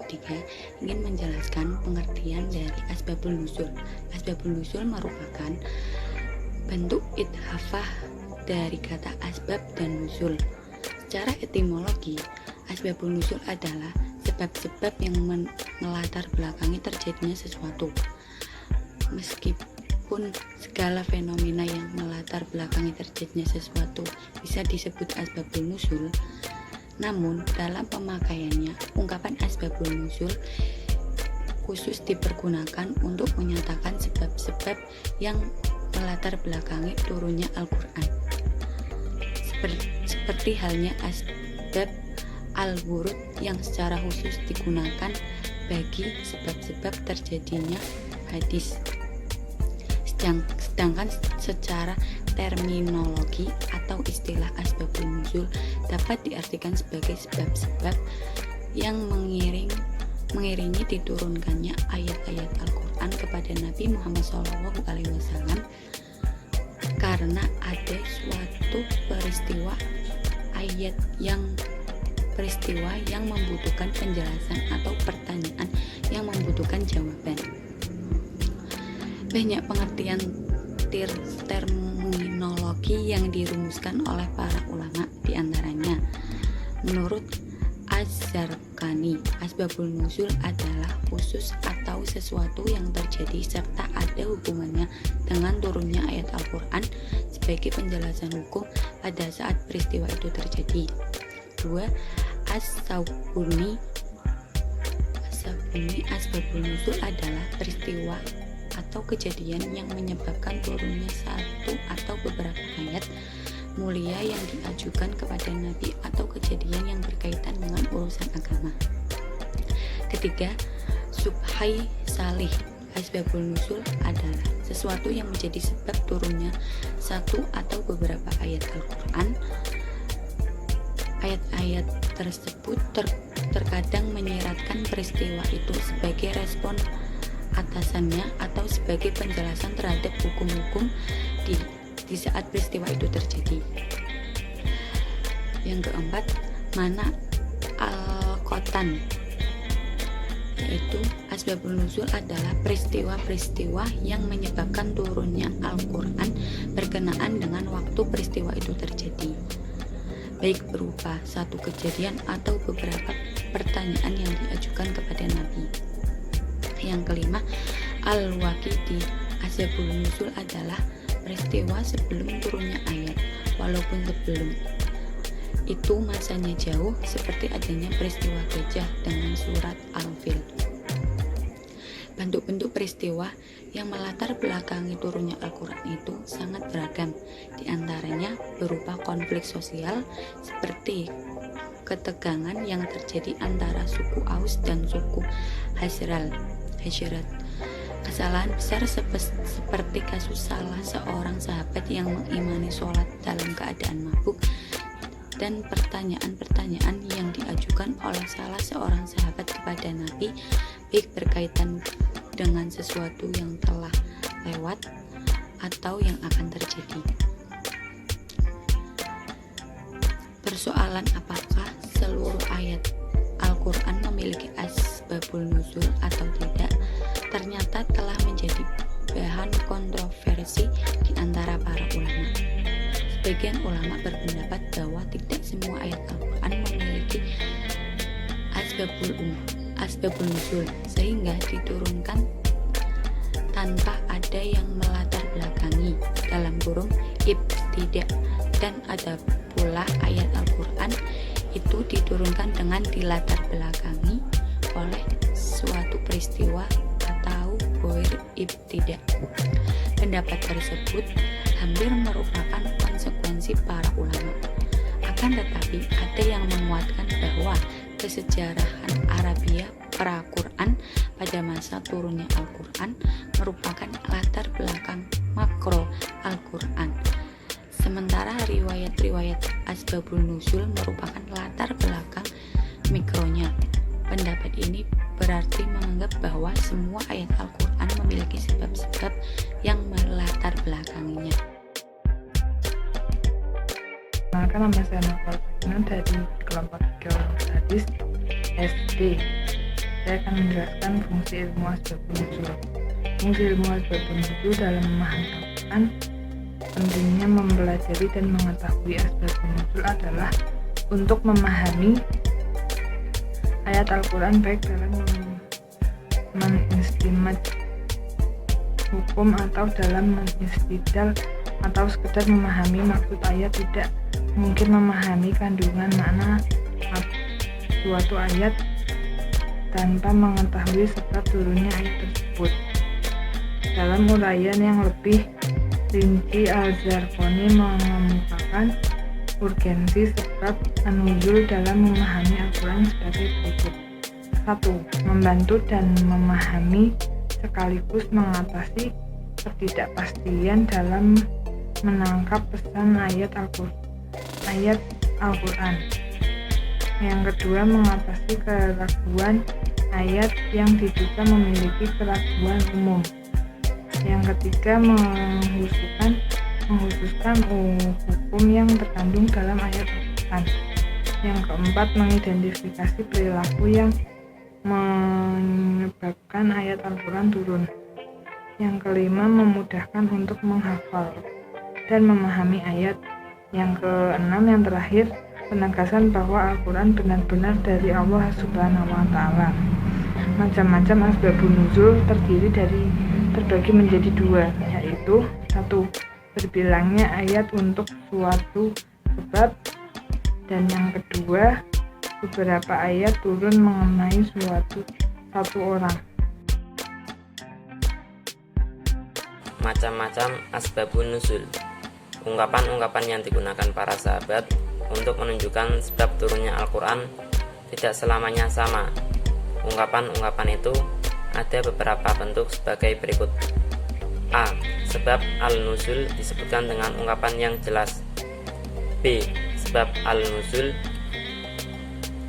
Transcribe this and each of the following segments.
ketiga ingin menjelaskan pengertian dari asbabun nuzul. Asbabun nuzul merupakan bentuk idhafah dari kata asbab dan nuzul. Secara etimologi, asbabun nuzul adalah sebab-sebab yang melatar belakangi terjadinya sesuatu. Meskipun segala fenomena yang melatar belakangi terjadinya sesuatu bisa disebut asbabun nuzul, namun dalam pemakaiannya, ungkapan asbabun nuzul khusus dipergunakan untuk menyatakan sebab-sebab yang melatar belakangi turunnya Al-Quran. Seperti halnya asbab al-wurud yang secara khusus digunakan bagi sebab-sebab terjadinya hadis. Sedangkan secara terminologi atau istilah asbabun nuzul dapat diartikan sebagai sebab-sebab yang mengiringi diturunkannya ayat-ayat Al-Quran kepada Nabi Muhammad SAW karena ada suatu peristiwa yang membutuhkan penjelasan atau pertanyaan yang membutuhkan jawaban. Banyak pengertian terminologi yang dirumuskan oleh para ulama, diantaranya menurut Az-Zarqani, asbabul nuzul adalah khusus atau sesuatu yang terjadi serta ada hubungannya dengan turunnya ayat Al-Quran sebagai penjelasan hukum pada saat peristiwa itu terjadi. 2. As-Sabuni, asbabul nuzul adalah peristiwa atau kejadian yang menyebabkan turunnya satu atau beberapa ayat mulia yang diajukan kepada Nabi atau kejadian yang berkaitan dengan urusan agama. Ketiga, subhai salih, asbabul nuzul adalah sesuatu yang menjadi sebab turunnya satu atau beberapa ayat Al-Quran. Ayat-ayat tersebut terkadang menyiratkan peristiwa itu sebagai respon atasannya atau sebagai penjelasan terhadap hukum-hukum di saat peristiwa itu terjadi. Yang keempat, mana al-qotan, yaitu asbabul nuzul adalah peristiwa-peristiwa yang menyebabkan turunnya Al-Quran berkenaan dengan waktu peristiwa itu terjadi, baik berupa satu kejadian atau beberapa pertanyaan yang diajukan kepada Nabi. Yang kelima, al-waqidi, asbabul nuzul adalah peristiwa sebelum turunnya ayat, walaupun sebelum itu masanya jauh, seperti adanya peristiwa gajah dengan surat Al-Fil. Bentuk-bentuk peristiwa yang melatar belakangi turunnya Al-Quran itu sangat beragam, diantaranya berupa konflik sosial seperti ketegangan yang terjadi antara suku Aus dan suku Hazrat, kesalahan besar seperti kasus salah seorang sahabat yang mengimani sholat dalam keadaan mabuk, dan pertanyaan-pertanyaan yang diajukan oleh salah seorang sahabat kepada Nabi, baik berkaitan dengan sesuatu yang telah lewat atau yang akan terjadi. Persoalan apakah seluruh ayat Al-Quran memiliki asbabul nuzul atau tidak ternyata telah menjadi bahan kontroversi di antara para ulama. Sebagian ulama berpendapat bahwa tidak semua ayat Al-Quran memiliki asbabul nuzul sehingga diturunkan tanpa ada yang melatar belakangi dalam kurung ibtidak, dan ada pula ayat Al-Quran itu diturunkan dengan dilatar belakangi oleh suatu peristiwa atau goir ibtidak. Pendapat tersebut hampir merupakan konsekuensi para ulama. Akan tetapi ada yang menguatkan bahwa kesejarahan Arabia pra-Quran pada masa turunnya Al-Quran merupakan latar belakang makro Al-Quran, sementara riwayat-riwayat asbabul nuzul merupakan latar belakang mikronya. Pendapat ini berarti menganggap bahwa semua ayat Al-Quran memiliki sebab-sebab yang melatar belakanginya. Nama saya Nawal dari kelompok 3 hadis SD saya akan menjelaskan fungsi ilmu asbabun nuzul. Fungsi ilmu asbabun nuzul dalam memahami Al-Quran, pentingnya mempelajari dan mengetahui asbabun nuzul adalah untuk memahami ayat Al-Quran, baik dalam menstimaj hukum atau dalam menistidal atau sekedar memahami maksud ayat. Tidak mungkin memahami kandungan makna suatu ayat tanpa mengetahui sebab turunnya ayat tersebut. Dalam uraian yang lebih rinci, Al-Zarqani mengemukakan urgensi sebab nuzul dalam memahami Al-Quran sebagai berikut. 1. Membantu dan memahami sekaligus mengatasi ketidakpastian dalam menangkap pesan ayat Al-Quran. Yang kedua, mengatasi keraguan ayat yang diduga memiliki keraguan umum. Yang ketiga, menghususkan hukum yang terkandung dalam ayat Al-Quran. Yang keempat, mengidentifikasi perilaku yang menyebabkan ayat Al-Quran turun. Yang kelima, memudahkan untuk menghafal dan memahami ayat. Yang keenam, yang terakhir, penegasan bahwa Al-Quran benar-benar dari Allah Subhanahu wa Ta'ala. Macam-macam asbabun nuzul terbagi menjadi dua, yaitu 1. Berbilangnya ayat untuk suatu sebab, dan yang kedua, beberapa ayat turun mengenai satu orang. Macam-macam asbabun nuzul, ungkapan-ungkapan yang digunakan para sahabat untuk menunjukkan sebab turunnya Al-Quran tidak selamanya sama. Ungkapan-ungkapan itu ada beberapa bentuk sebagai berikut. A. Sebab al-nuzul disebutkan dengan ungkapan yang jelas. B. Sebab al-nuzul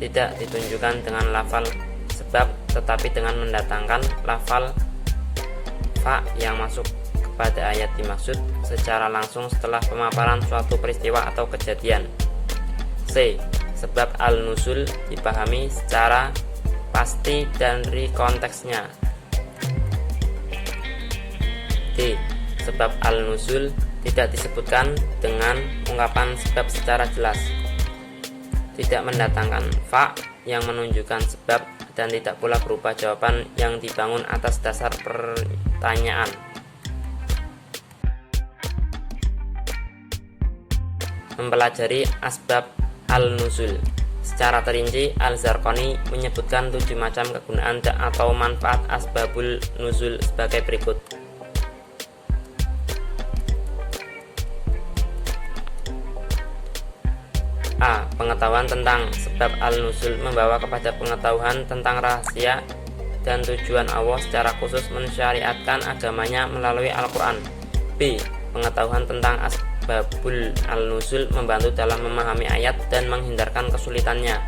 tidak ditunjukkan dengan lafal sebab, tetapi dengan mendatangkan lafal fa yang masuk kepada ayat dimaksud secara langsung setelah pemaparan suatu peristiwa atau kejadian. C. Sebab al-nuzul dipahami secara pasti dari konteksnya. D. Sebab al-nuzul tidak disebutkan dengan ungkapan sebab secara jelas, tidak mendatangkan fa yang menunjukkan sebab, dan tidak pula berupa jawaban yang dibangun atas dasar pertanyaan. Mempelajari asbab al-nuzul secara terinci, Al-Zarqani menyebutkan 7 macam kegunaan atau manfaat asbabul nuzul sebagai berikut. A. Pengetahuan tentang sebab al-nuzul membawa kepada pengetahuan tentang rahasia dan tujuan Allah secara khusus mensyariatkan agamanya melalui Al-Quran. B. Pengetahuan tentang asbabul al-nuzul membantu dalam memahami ayat dan menghindarkan kesulitannya.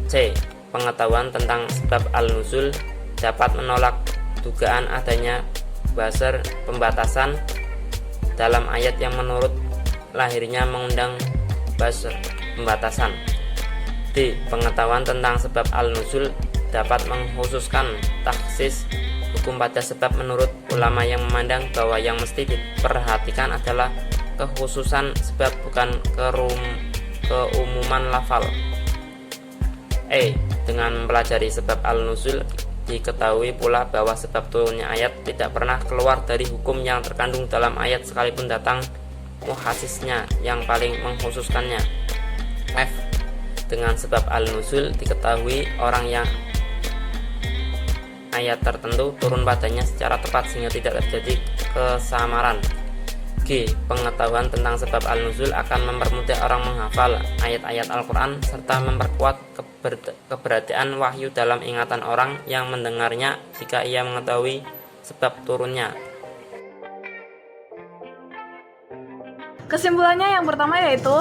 C. Pengetahuan tentang sebab al-nuzul dapat menolak dugaan adanya buzzer pembatasan dalam ayat yang menurut lahirnya mengundang buzzer pembatasan. D. Pengetahuan tentang sebab al-nuzul dapat mengkhususkan taksis hukum pada sebab menurut ulama yang memandang bahwa yang mesti diperhatikan adalah kekhususan sebab, bukan keumuman lafal. E. Dengan mempelajari sebab al-nuzul diketahui pula bahwa sebab turunnya ayat tidak pernah keluar dari hukum yang terkandung dalam ayat sekalipun datang muhasisnya yang paling mengkhususkannya. F. Dengan sebab al-nuzul diketahui orang yang ayat tertentu turun padanya secara tepat sehingga tidak terjadi kesamaran. G. Pengetahuan tentang sebab al-nuzul akan mempermudah orang menghafal ayat-ayat Al-Quran serta memperkuat keberadaan wahyu dalam ingatan orang yang mendengarnya jika ia mengetahui sebab turunnya. Kesimpulannya yang pertama yaitu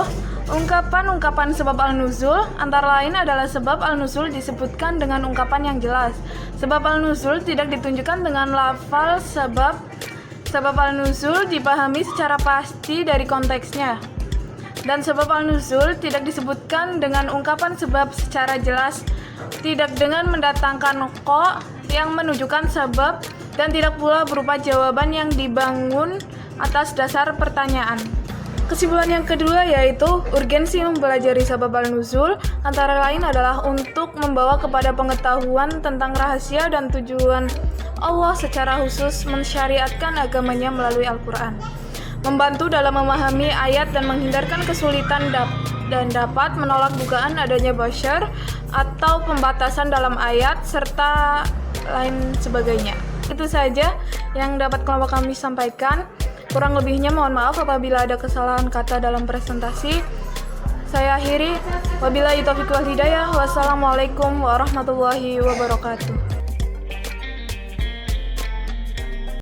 ungkapan-ungkapan sebab al-nuzul antara lain adalah sebab al-nuzul disebutkan dengan ungkapan yang jelas. Sebab al-nuzul tidak ditunjukkan dengan lafal sebab. Sebab al-nuzul dipahami secara pasti dari konteksnya. Dan sebab al-nuzul tidak disebutkan dengan ungkapan sebab secara jelas. tidak dengan mendatangkan ko yang menunjukkan sebab, dan tidak pula berupa jawaban yang dibangun atas dasar pertanyaan. Kesimpulan yang kedua yaitu urgensi mempelajari sabab al-nuzul antara lain adalah untuk membawa kepada pengetahuan tentang rahasia dan tujuan Allah secara khusus mensyariatkan agamanya melalui Al-Quran, membantu dalam memahami ayat dan menghindarkan kesulitan dan dapat menolak dugaan adanya basyar atau pembatasan dalam ayat serta lain sebagainya. Itu saja yang dapat kelompok kami sampaikan. Kurang lebihnya mohon maaf apabila ada kesalahan kata dalam presentasi. Saya akhiri. Wabillahi taufiq wal hidayah. Wassalamualaikum warahmatullahi wabarakatuh.